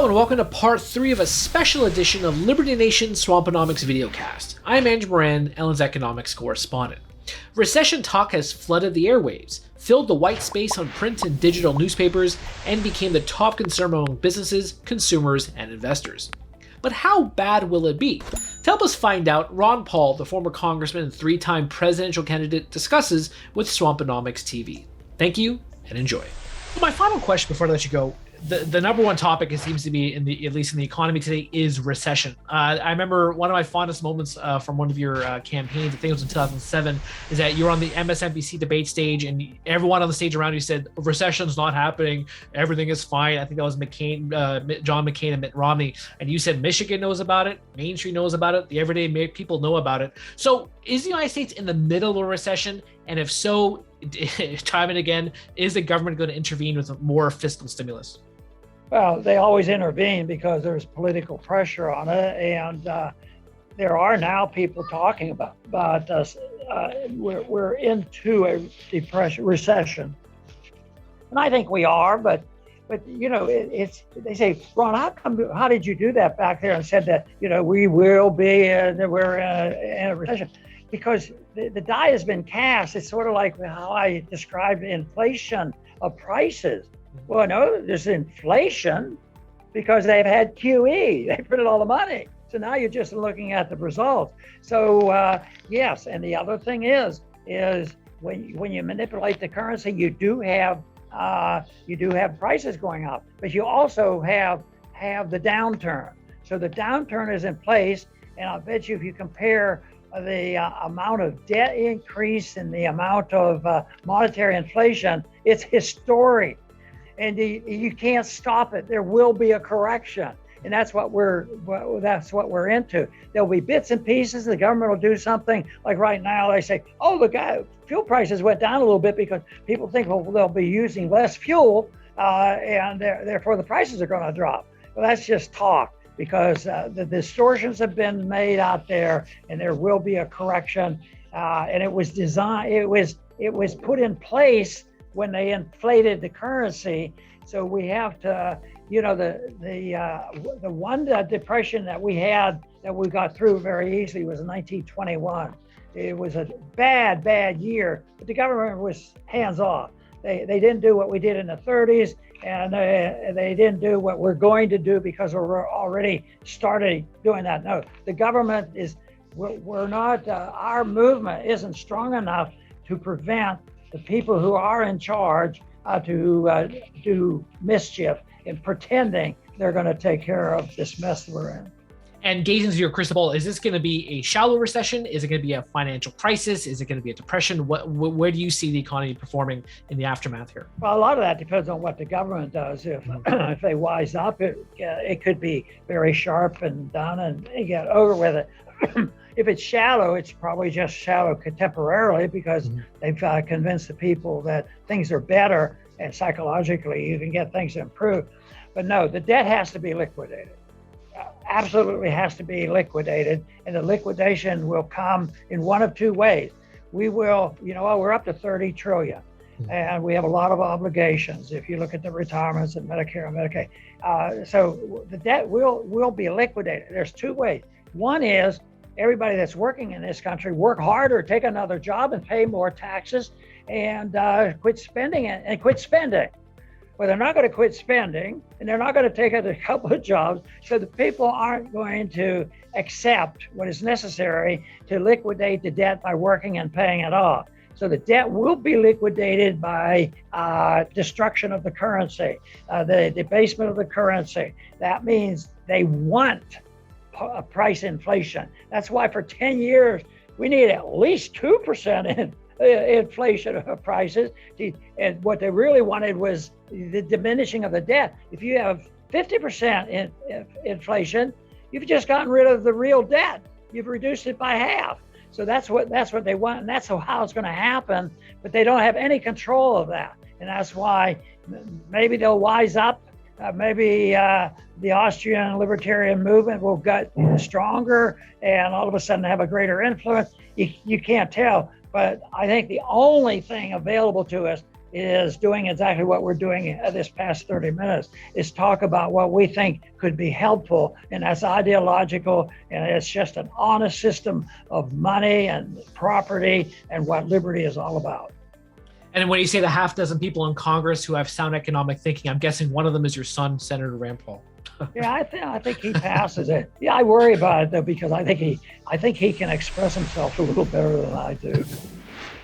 Hello and welcome to part 3 of a special edition of Liberty Nation Swamponomics videocast. I'm Andrew Moran, Ellen's economics correspondent. Recession talk has flooded the airwaves, filled the white space on print and digital newspapers, and became the top concern among businesses, consumers, and investors. But how bad will it be? To help us find out, Ron Paul, the former congressman and 3-time presidential candidate, discusses with Swamponomics TV. Thank you and enjoy. My final question before I let you go. The number one topic, it seems to be, at least in the economy today, is recession. I remember one of my fondest moments from one of your campaigns, I think it was in 2007, is that you were on the MSNBC debate stage and everyone on the stage around you said, recession's not happening, everything is fine. I think that was John McCain and Mitt Romney. And you said Michigan knows about it, Main Street knows about it, the everyday people know about it. So is the United States in the middle of a recession? And if so, time and again, is the government going to intervene with more fiscal stimulus? Well, they always intervene because there's political pressure on it, and there are now people talking about we're into a recession, and I think we are. But you know, they say, Ron, how did you do that back there and said that we will be we're in a recession? Because the die has been cast. It's sort of like how I described inflation of prices. Well, no, there's inflation because they've had QE. They printed all the money. So now you're just looking at the results. So yes, and the other thing is when you manipulate the currency, you do have prices going up, but you also have the downturn. So the downturn is in place, and I'll bet you if you compare the amount of debt increase and the amount of monetary inflation, it's historic. And you can't stop it. There will be a correction, and that's what we're into. There'll be bits and pieces. The government will do something. Like right now, they say, "Oh, look, fuel prices went down a little bit because people think they'll be using less fuel, and therefore the prices are going to drop." Well, that's just talk because the distortions have been made out there, and there will be a correction. And it was designed. It was put in place when they inflated the currency. So we have to, the one depression that we had that we got through very easily was 1921. It was a bad year, but the government was hands off. They didn't do what we did in the 30s, and they didn't do what we're going to do because we're already started doing that. No, the government we're not, our movement isn't strong enough to prevent the people who are in charge to do mischief in pretending they're going to take care of this mess we're in. And gazing into your crystal ball, is this going to be a shallow recession? Is it going to be a financial crisis? Is it going to be a depression? Where do you see the economy performing in the aftermath here? Well, a lot of that depends on what the government does. If they wise up, it could be very sharp and done and get over with it. If it's shallow, it's probably just shallow temporarily because they've convinced the people that things are better, and psychologically you can get things to improve. But no, the debt has to be liquidated. Absolutely has to be liquidated, and the liquidation will come in one of two ways. We will, we're up to 30 trillion, and we have a lot of obligations if you look at the retirements and Medicare and Medicaid. So the debt will be liquidated. There's two ways. One is everybody that's working in this country work harder, take another job and pay more taxes and quit spending. Well, they're not going to quit spending, and they're not going to take a couple of jobs, so the people aren't going to accept what is necessary to liquidate the debt by working and paying it off. So the debt will be liquidated by destruction of the currency, the debasement of the currency. That means they want price inflation. That's why for 10 years, we need at least 2% in inflation of prices. And what they really wanted was the diminishing of the debt. If you have 50% in inflation, you've just gotten rid of the real debt. You've reduced it by half. So that's what they want, and that's how it's going to happen. But they don't have any control of that, and that's why maybe they'll wise up. Maybe the Austrian libertarian movement will get stronger and all of a sudden have a greater influence. You can't tell, but I think the only thing available to us is doing exactly what we're doing this past 30 minutes, is talk about what we think could be helpful, and that's ideological, and it's just an honest system of money and property and what liberty is all about. And when you say the half dozen people in Congress who have sound economic thinking, I'm guessing one of them is your son, Senator Rand Paul. Yeah, I think he passes it. Yeah, I worry about it though, because I think he can express himself a little better than I do.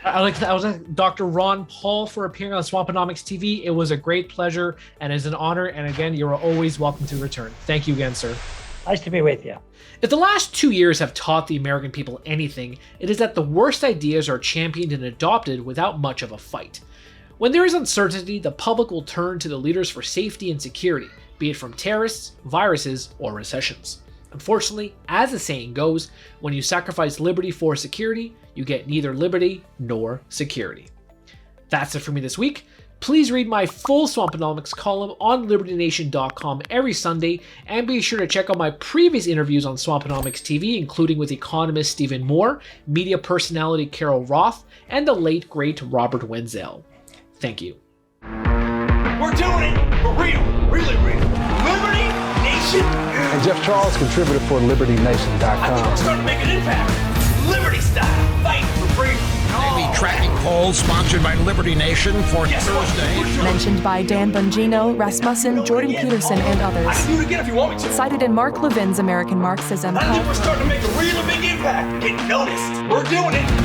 I was Dr. Ron Paul for appearing on Swamponomics TV. It was a great pleasure and is an honor. And again, you're always welcome to return. Thank you again, sir. Nice to be with you. If the last 2 years have taught the American people anything, it is that the worst ideas are championed and adopted without much of a fight. When there is uncertainty, the public will turn to the leaders for safety and security, be it from terrorists, viruses, or recessions. Unfortunately, as the saying goes, when you sacrifice liberty for security, you get neither liberty nor security. That's it for me this week. Please read my full Swamponomics column on LibertyNation.com every Sunday, and be sure to check out my previous interviews on Swamponomics TV, including with economist Stephen Moore, media personality Carol Roth, and the late great Robert Wenzel. Thank you. We're doing it for real, really real. Liberty Nation. And Jeff Charles, contributor for LibertyNation.com. I think we're starting to make an impact. Liberty style, fight for freedom. Maybe tracking polls sponsored by Liberty Nation for Thursday. Mentioned by Dan Bongino, Rasmussen, Jordan Peterson, and I others. can do it again if you want me to. Cited in Mark Levin's American Marxism. I think we're starting to make a really big impact. Get noticed. We're doing it.